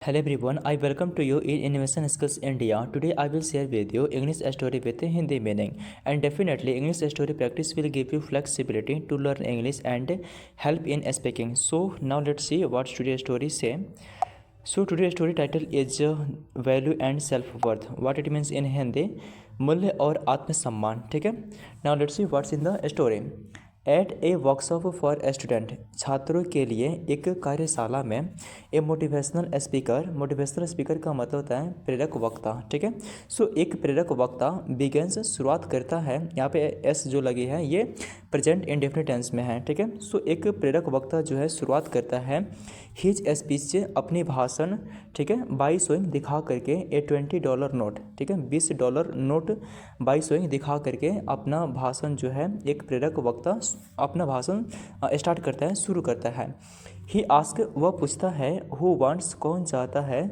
Hello everyone, I welcome to you in Innovation Skills India. Today I will share with you English story with Hindi meaning, and definitely English story practice will give you flexibility to learn English and help in speaking. So now let's see what today's story say. So today's story title is value and self worth. What it means in Hindi, मूल्य और आत्मसम्मान. ठीक है. Now let's see what's in the story. At a workshop for student, छात्रों के लिए एक कार्यशाला में ए मोटिवेशनल स्पीकर का मतलब होता है प्रेरक वक्ता. ठीक है. सो एक प्रेरक वक्ता बिगेंस शुरुआत करता है. यहाँ पे एस जो लगी है ये प्रेजेंट इंडेफिनिट टेंस में है. ठीक है. सो एक प्रेरक वक्ता जो है शुरुआत करता है हिज स्पीच से, अपनी भाषण. ठीक है. बाई शोइंग दिखा करके ए $20 नोट. ठीक है. $20 नोट बाई शोइंग दिखा करके अपना भाषण जो है एक प्रेरक वक्ता अपना भाषण स्टार्ट करता है, शुरू करता है. ही आस्क, वह पूछता है, हु वांट्स, कौन चाहता है,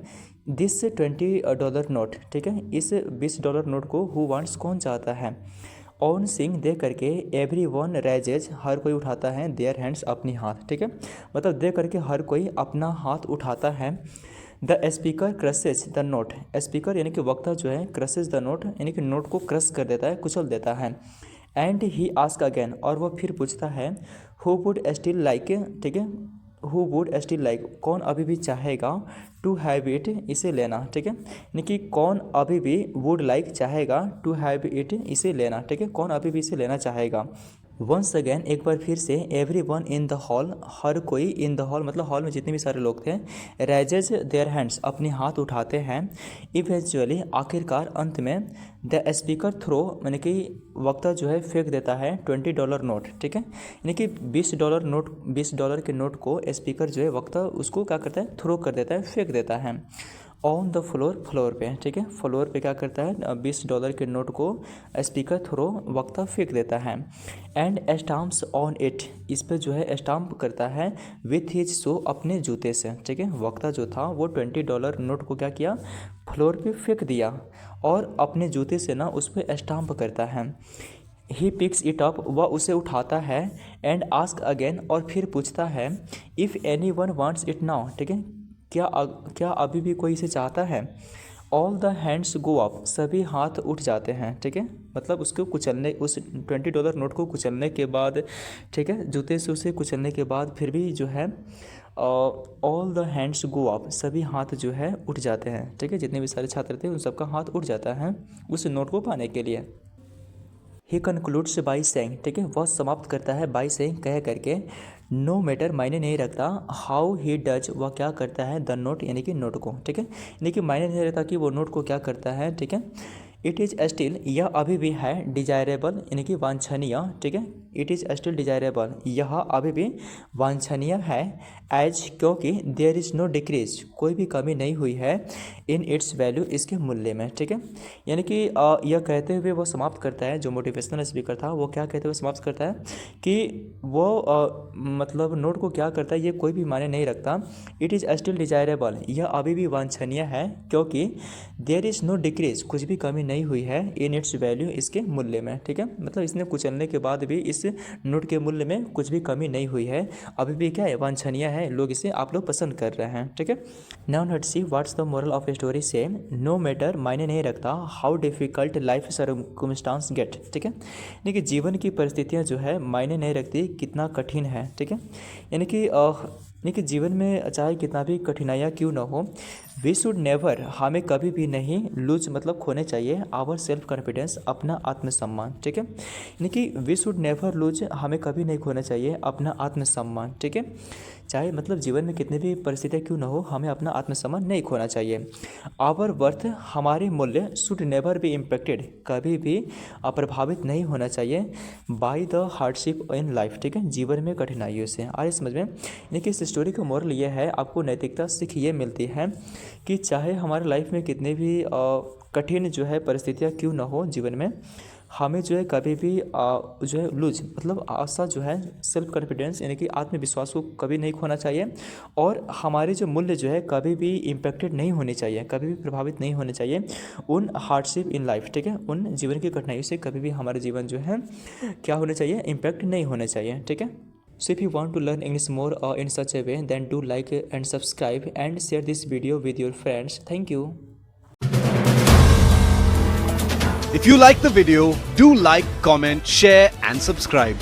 दिस $20 नोट. ठीक है. इस $20 नोट को हु वांट्स, कौन चाहता है. ऑन सिंग दे करके एवरी वन रेजेज, हर कोई उठाता है, देयर हैंड्स, अपनी हाथ. ठीक है. मतलब दे करके हर कोई अपना हाथ उठाता है. The speaker crosses the note, speaker यानी कि वक्ता जो है क्रसेज द नोट यानी कि नोट को क्रश कर देता है, कुचल देता है. एंड ही आस्क अगेन, और वह फिर पूछता है, हु वुड स्टिल लाइक. ठीक है. हु वुड स्टिल लाइक, कौन अभी भी चाहेगा, टू हैव इट, इसे लेना. ठीक है. यानी कि कौन अभी भी वुड लाइक चाहेगा, टू हैव इट, इसे लेना. ठीक है. कौन अभी भी इसे लेना चाहेगा. वंस अगेन, एक बार फिर से, everyone in the hall, हर कोई, इन द हॉल मतलब हॉल में जितने भी सारे लोग थे, रेजेज देयर हैंड्स, अपने हाथ उठाते हैं. इवेंचुअली, आखिरकार, अंत में, द स्पीकर थ्रो यानी कि वक्ता जो है फेंक देता है $20 नोट. ठीक है. यानी कि $20 के नोट को स्पीकर जो है वक्ता उसको क्या करता है, थ्रो कर देता है, फेंक देता है. ऑन द फ्लोर पे. ठीक है. फ्लोर पे क्या करता है, $20 के नोट को स्पीकर थ्रो वक्ता फेंक देता है. एंड स्टाम्प्स ऑन इट, इस पे जो है स्टाम्प करता है विथ हिज शो, अपने जूते से. ठीक है. वक्ता जो था वो $20 नोट को क्या किया, फ्लोर पे फेंक दिया और अपने जूते से ना उस पर स्टाम्प करता है. ही पिक्स इट अप, वह उसे उठाता है. एंड आस्क अगेन, और फिर पूछता है, if any one wants it now. ठीक है. क्या अभी भी कोई इसे चाहता है. All the hands go up, सभी हाथ उठ जाते हैं. ठीक है. मतलब उसको कुचलने, उस $20 नोट को कुचलने के बाद, ठीक है, जूते से उसे कुचलने के बाद फिर भी जो है all the hands go up, सभी हाथ जो है उठ जाते हैं. ठीक है. जितने भी सारे छात्र थे उन सबका हाथ उठ जाता है उस नोट को पाने के लिए. ही कंक्लूड्स बाई सेइंग. ठीक है. वह समाप्त करता है बाई सेइंग, कह करके, नो मैटर, मायने नहीं रखता, हाउ ही डज, वह क्या करता है, द नोट यानी कि नोट को. ठीक है. यानी कि मायने नहीं रखता कि वो नोट को क्या करता है. ठीक है. इट इज़ स्टिल, यह अभी भी है, डिजायरेबल यानी कि वांछनीय. ठीक है. इट इज़ स्टिल डिजायरेबल, यह अभी भी वांछनीय है. एज, क्योंकि, देयर इज़ नो डिक्रीज, कोई भी कमी नहीं हुई है, इन इट्स वैल्यू, इसके मूल्य में. ठीक है. यानी कि यह कहते हुए वो समाप्त करता है, जो मोटिवेशनल स्पीकर था वो क्या कहते हुए समाप्त करता है कि वो मतलब नोट को क्या करता है, ये कोई भी मायने नहीं रखता. इट इज़ स्टिल डिजायरेबल, यह अभी भी वांछनीय है, क्योंकि देयर इज़ नो डिक्रीज, कुछ भी कमी नहीं हुई है, इन इट्स वैल्यू, इसके मूल्य में. ठीक है. मतलब इसने कुचलने के बाद भी इस नोट के मूल्य में कुछ भी कमी नहीं हुई है, अभी भी क्या है, वांछनीय है, लोग इसे, आप लोग पसंद कर रहे हैं. ठीक है. Now let's see what's the moral of story से. नो मैटर, मायने नहीं रखता, how difficult life circumstance get. ठीक है. यानी कि जीवन की परिस्थितियाँ जो है मायने नहीं रखती कितना कठिन है. ठीक है. यानी कि जीवन में चाहे कितना भी कठिनाइयाँ क्यों ना हो, वी शुड नेवर, हमें कभी भी नहीं, लूज मतलब खोने चाहिए, आवर सेल्फ कॉन्फिडेंस, अपना आत्मसम्मान. ठीक है. यानी कि वी शुड नेवर लूज, हमें कभी नहीं खोना चाहिए अपना आत्मसम्मान. ठीक है. चाहे मतलब जीवन में कितनी भी परिस्थितियाँ क्यों ना हो, हमें अपना आत्मसम्मान नहीं खोना चाहिए. आवर वर्थ, हमारे मूल्य, शुड नेवर बी इम्पेक्टेड, कभी भी प्रभावित नहीं होना चाहिए, by the hardship in life. ठीक है. जीवन में कठिनाइयों से. आइए समझ में. यानी कि इस स्टोरी का मोरल ये है, आपको नैतिकता सीख ये मिलती है कि चाहे हमारे लाइफ में कितने भी कठिन जो है परिस्थितियाँ क्यों ना हो जीवन में, हमें जो है कभी भी जो है लूज मतलब आशा जो है, सेल्फ कॉन्फिडेंस यानी कि आत्मविश्वास को कभी नहीं खोना चाहिए, और हमारे जो मूल्य जो है कभी भी इम्पेक्टेड नहीं होने चाहिए, कभी भी प्रभावित नहीं होने चाहिए उन हार्डशिप इन लाइफ. ठीक है. उन जीवन की कठिनाइयों से कभी भी हमारे जीवन जो है क्या होना चाहिए, इम्पैक्ट नहीं होने चाहिए. ठीक है. So if you want to learn English more in such a way, then do like and subscribe and share this video with your friends. Thank you. If you like the video, do like, comment, share and subscribe.